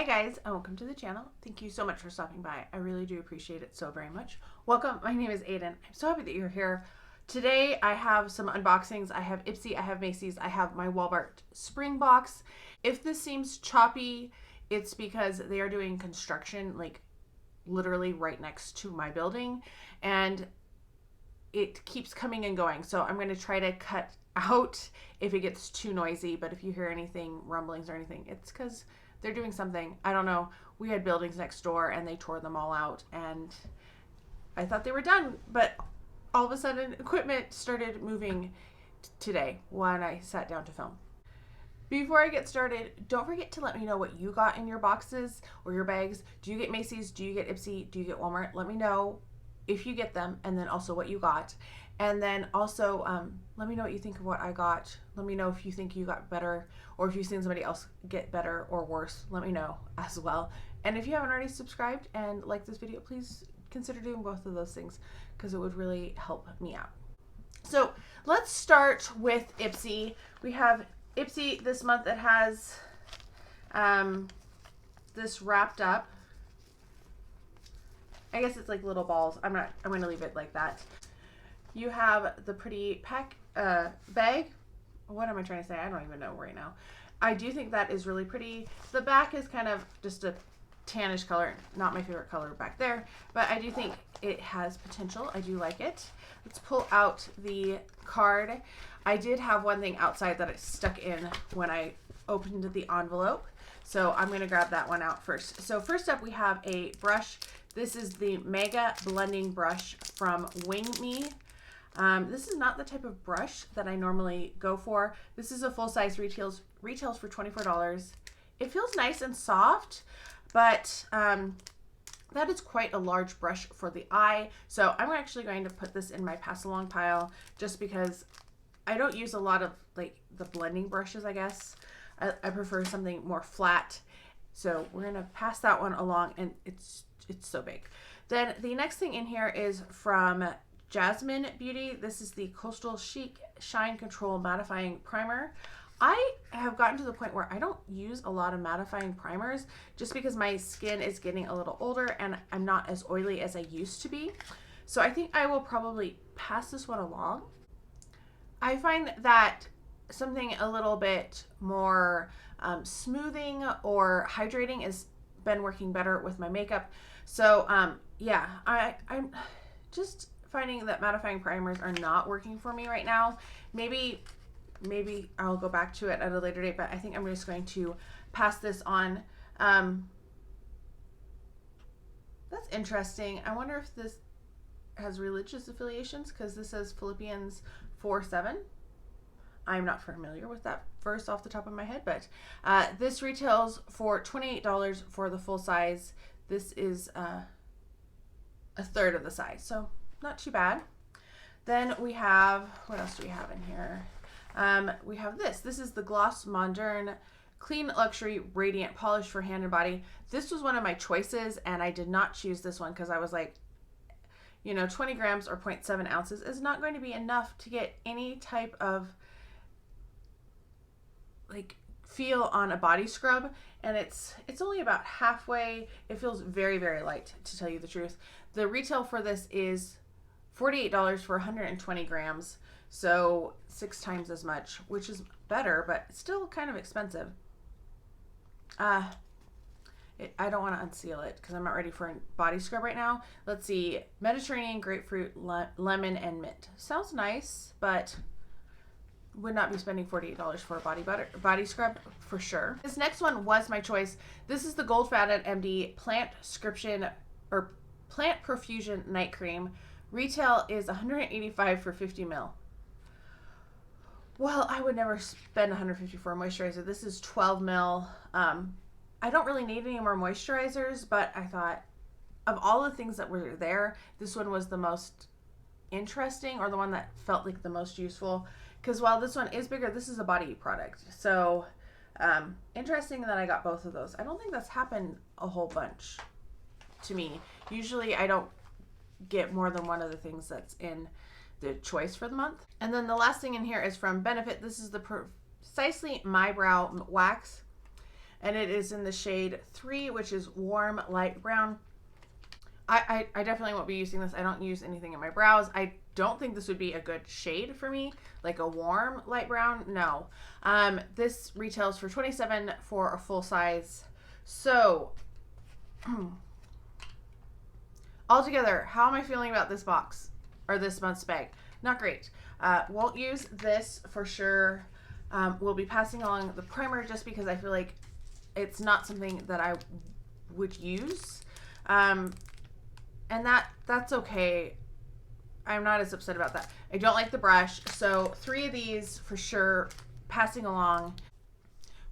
guys, and welcome to the channel. Thank you so much for stopping by. I really do appreciate it so very much. Welcome, my name is Aiden. I'm so happy that you're here. Today I have some unboxings. I have Ipsy, I have Macys, I have my Walmart spring box. If this seems choppy, it's because they are doing construction like literally right next to my building, and it keeps coming and going. So I'm going to try to cut out if it gets too noisy, but if you hear anything, rumblings or anything, it's because they're doing something. I don't know. We had buildings next door and they tore them all out, and I thought they were done, but all of a sudden equipment started moving today when I sat down to film. Before I get started, don't forget to let me know what you got in your boxes or your bags. Do you get Macy's? Do you get Ipsy? Do you get Walmart? Let me know if you get them, and then also what you got. And then also let me know what you think of what I got. Let me know if you think you got better, or if you've seen somebody else get better or worse. Let me know as well. And if you haven't already subscribed and liked this video, please consider doing both of those things, because it would really help me out. So let's start with Ipsy. We have Ipsy this month. It has this wrapped up. I guess it's like little balls. I'm going to leave it like that. You have the pretty bag. What am I trying to say? I don't even know right now. I do think that is really pretty. The back is kind of just a tannish color. Not my favorite color back there, but I do think it has potential. I do like it. Let's pull out the card. I did have one thing outside that I stuck in when I opened the envelope, so I'm going to grab that one out first. So first up, we have a brush. This is the Mega Blending Brush from Wing Me. This is not the type of brush that I normally go for. This is a full size, retails for $24. It feels nice and soft, but that is quite a large brush for the eye. So I'm actually going to put this in my pass along pile, just because I don't use a lot of like the blending brushes, I guess. I prefer something more flat. So we're going to pass that one along, and it's so big. Then the next thing in here is from Jasmine Beauty. This is the Coastal Chic Shine Control Mattifying Primer. I have gotten to the point where I don't use a lot of mattifying primers, just because my skin is getting a little older and I'm not as oily as I used to be. So I think I will probably pass this one along. I find that something a little bit more smoothing or hydrating has been working better with my makeup. So yeah, I'm just finding that mattifying primers are not working for me right now. Maybe I'll go back to it at a later date, but I think I'm just going to pass this on. That's interesting. I wonder if this has religious affiliations, because this says Philippians 4:7. I'm not familiar with that verse off the top of my head, but this retails for $28 for the full size. This is a third of the size, so not too bad. Then we have, what else do we have in here? We have this. This is the Gloss Modern Clean Luxury Radiant Polish for hand and body. This was one of my choices, and I did not choose this one because I was like, 20 grams or 0.7 ounces is not going to be enough to get any type of like feel on a body scrub, and it's only about halfway. It feels very, very light, to tell you the truth. The retail for this is $48 for 120 grams, so 6 times as much, which is better, but still kind of expensive. I don't want to unseal it because I'm not ready for a body scrub right now. Let's see. Mediterranean grapefruit, lemon, and mint. Sounds nice, but would not be spending $48 for a body scrub for sure. This next one was my choice. This is the Gold Fatted MD Plant Profusion Night Cream. Retail is $185 for 50 ml. Well, I would never spend $150 for a moisturizer. This is 12 ml. I don't really need any more moisturizers, but I thought of all the things that were there, this one was the most interesting, or the one that felt like the most useful. Because while this one is bigger, this is a body product. So interesting that I got both of those. I don't think that's happened a whole bunch to me. Usually I don't get more than one of the things that's in the choice for the month. And then the last thing in here is from Benefit. This is the Precisely My Brow Wax. and it is in the shade 3, which is warm light brown. I definitely won't be using this. I don't use anything in my brows. I don't think this would be a good shade for me, like a warm light brown. No. This retails for $27 for a full size. So, altogether, how am I feeling about this box or this month's bag? Not great. Won't use this for sure. We'll be passing along the primer just because I feel like it's not something that I would use. And that's okay. I'm not as upset about that. I don't like the brush. So 3 of these for sure passing along,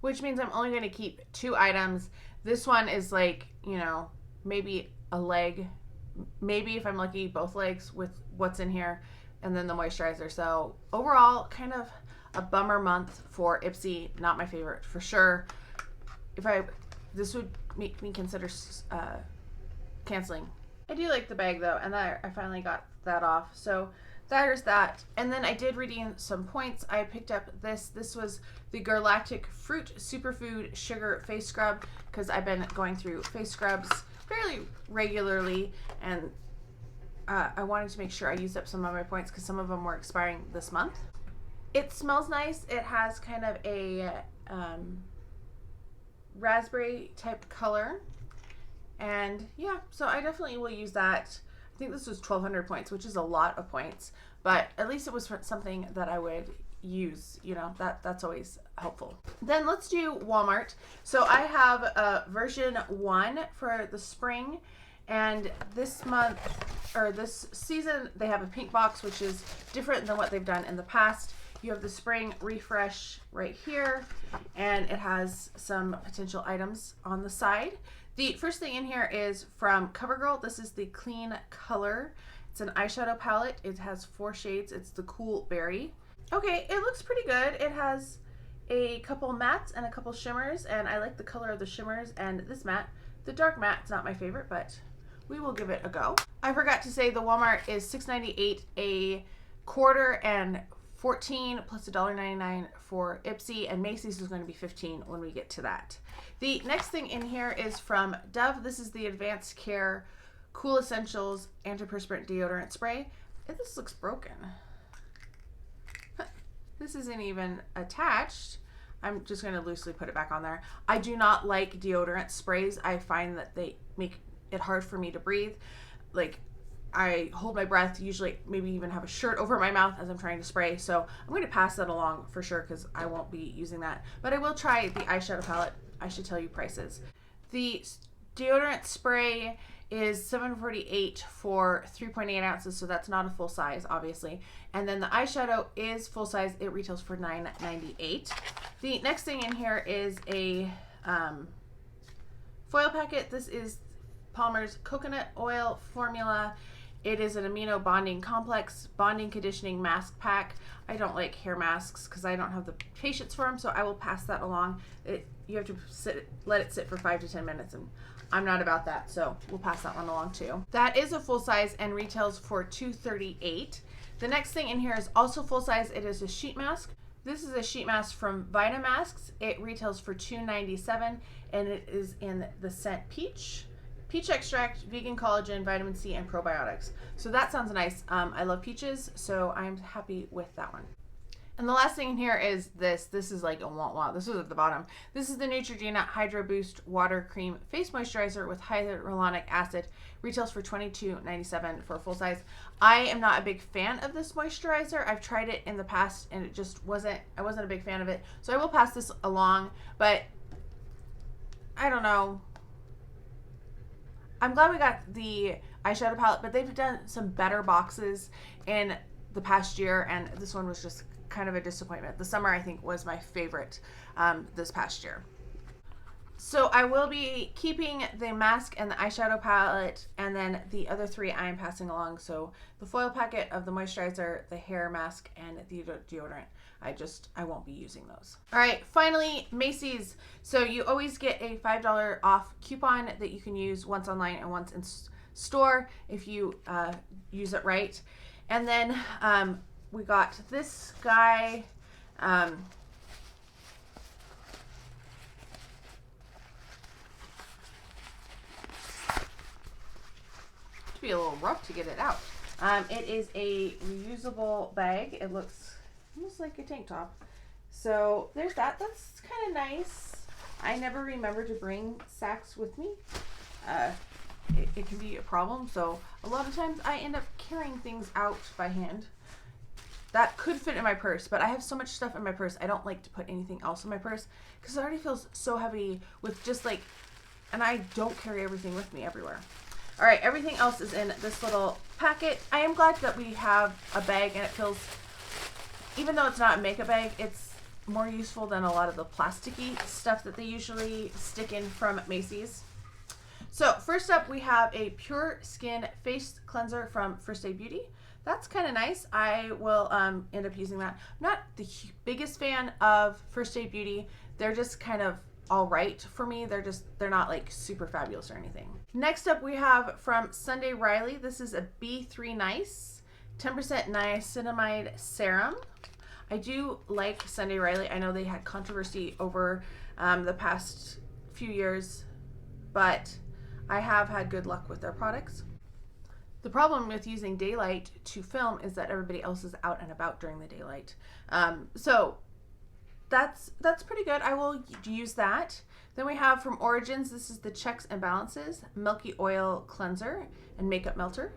which means I'm only going to keep 2 items. This one is like, you know, maybe a leg, maybe if I'm lucky, both legs with what's in here, and then the moisturizer. So overall, kind of a bummer month for Ipsy. Not my favorite for sure. This would make me consider canceling. I do like the bag though, and I finally got that off. So there's that. And then I did redeem some points. I picked up this. This was the Galactic Fruit Superfood Sugar Face Scrub because I've been going through face scrubs fairly regularly, and I wanted to make sure I used up some of my points because some of them were expiring this month. It smells nice. It has kind of a raspberry type color. And yeah, so I definitely will use that. I think this was 1,200 points, which is a lot of points, but at least it was something that I would use, you know, that's always helpful. Then let's do Walmart. So I have version 1 for the spring, and this month, or this season, they have a pink box, which is different than what they've done in the past. You have the spring refresh right here, and it has some potential items on the side. The first thing in here is from CoverGirl. This is the Clean Color. It's an eyeshadow palette. It has 4 shades. It's the Cool Berry. Okay, it looks pretty good. It has a couple mattes and a couple shimmers, and I like the color of the shimmers and this matte. The dark matte's not my favorite, but we will give it a go. I forgot to say the Walmart is $6.98 a quarter and $14 plus $1.99 for Ipsy, and Macys is going to be $15 when we get to that. The next thing in here is from Dove. This is the Advanced Care Cool Essentials Antiperspirant Deodorant Spray. This looks broken. This isn't even attached. I'm just going to loosely put it back on there. I do not like deodorant sprays. I find that they make it hard for me to breathe. Like, I hold my breath, usually maybe even have a shirt over my mouth as I'm trying to spray. So I'm going to pass that along for sure because I won't be using that. But I will try the eyeshadow palette. I should tell you prices. The deodorant spray is $7.48 for 3.8 ounces, so that's not a full size, obviously. And then the eyeshadow is full size. It retails for $9.98. The next thing in here is a foil packet. This is Palmer's Coconut Oil Formula. It is an amino bonding complex bonding conditioning mask pack. I don't like hair masks because I don't have the patience for them, so I will pass that along. You have to let it sit for 5 to 10 minutes, and I'm not about that, so we'll pass that one along too. That is a full size and retails for $2.38. The next thing in here is also full size. It is a sheet mask. This is a sheet mask from Vitamasks. It retails for $2.97, and it is in the scent Peach. Peach extract, vegan collagen, vitamin C, and probiotics. So that sounds nice. I love peaches, so I'm happy with that one. And the last thing in here is this. This is like a wow. This is at the bottom. This is the Neutrogena Hydro Boost Water Cream Face Moisturizer with hyaluronic acid. Retails for $22.97 for a full size. I am not a big fan of this moisturizer. I've tried it in the past and it just I wasn't a big fan of it. So I will pass this along, but I don't know. I'm glad we got the eyeshadow palette, but they've done some better boxes in the past year, and this one was just kind of a disappointment. The summer, I think, was my favorite this past year. So I will be keeping the mask and the eyeshadow palette, and then the other 3 I am passing along. So the foil packet of the moisturizer, the hair mask, and the deodorant. I won't be using those. All right, finally, Macys. So you always get a $5 off coupon that you can use once online and once in store if you use it right. And then we got this guy. be a little rough to get it out. It is a reusable bag. It looks almost like a tank top. So there's that. That's kind of nice. I never remember to bring sacks with me. It can be a problem. So a lot of times I end up carrying things out by hand. That could fit in my purse, but I have so much stuff in my purse. I don't like to put anything else in my purse because it already feels so heavy with just like, and I don't carry everything with me everywhere. All right, everything else is in this little packet. I am glad that we have a bag and it feels, even though it's not a makeup bag, it's more useful than a lot of the plasticky stuff that they usually stick in from Macy's. So first up, we have a Pure Skin Face Cleanser from First Aid Beauty. That's kind of nice. I will end up using that. I'm not the biggest fan of First Aid Beauty. They're just kind of all right for me. They're not like super fabulous or anything. Next up we have from Sunday Riley. This is a B3 Nice 10% niacinamide serum. I do like Sunday Riley. I know they had controversy over the past few years, but I have had good luck with their products. The problem with using daylight to film is that everybody else is out and about during the daylight. So that's pretty good. I will use that. Then we have from Origins, this is the Checks and Balances Milky Oil Cleanser and Makeup Melter.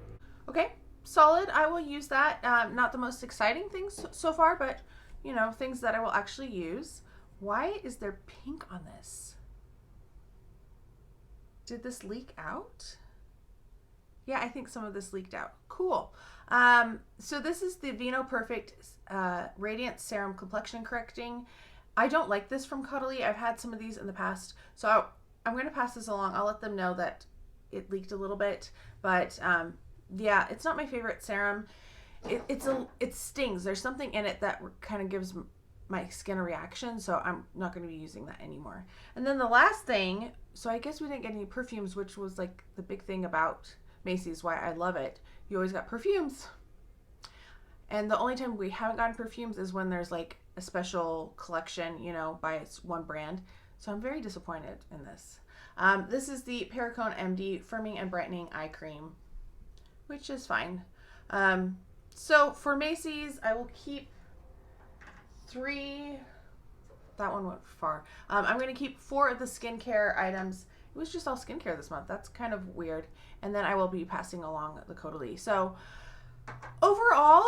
Okay, solid. I will use that. Not the most exciting things so far, but you know, things that I will actually use. Why is there pink on this? Did this leak out? Yeah, I think some of this leaked out. Cool. So this is the Vino Perfect Radiant Serum Complexion Correcting. I don't like this from Caudalie. I've had some of these in the past, so I'm going to pass this along. I'll let them know that it leaked a little bit, but yeah, it's not my favorite serum. It stings. There's something in it that kind of gives my skin a reaction, so I'm not going to be using that anymore. And then the last thing, so I guess we didn't get any perfumes, which was like the big thing about Macy's, why I love it. You always got perfumes. And the only time we haven't gotten perfumes is when there's like a special collection, you know, by one brand. So I'm very disappointed in this. This is the Perricone MD Firming and Brightening Eye Cream, which is fine. So for Macy's, I will keep 3. That one went far. I'm going to keep 4 of the skincare items. It was just all skincare this month. That's kind of weird. And then I will be passing along the Caudalie. So overall,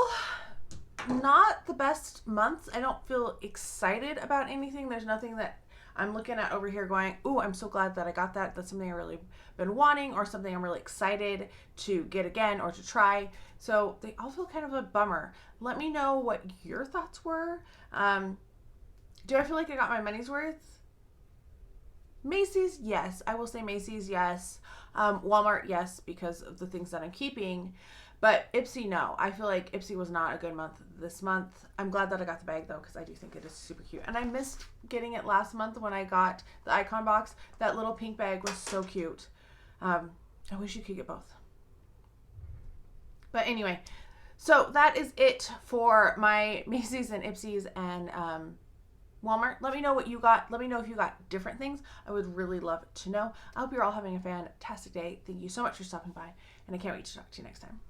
not the best month. I don't feel excited about anything. There's nothing that I'm looking at over here going, ooh, I'm so glad that I got that. That's something I really been wanting, or something I'm really excited to get again or to try. So they all feel kind of a bummer. Let me know what your thoughts were. Do I feel like I got my money's worth? Macy's, yes. I will say Macy's, yes. Walmart, yes, because of the things that I'm keeping. But Ipsy, no. I feel like Ipsy was not a good month this month. I'm glad that I got the bag, though, because I do think it is super cute. And I missed getting it last month when I got the Icon box. That little pink bag was so cute. I wish you could get both. But anyway, so that is it for my Macy's and Ipsy's and Walmart. Let me know what you got. Let me know if you got different things. I would really love to know. I hope you're all having a fantastic day. Thank you so much for stopping by, and I can't wait to talk to you next time.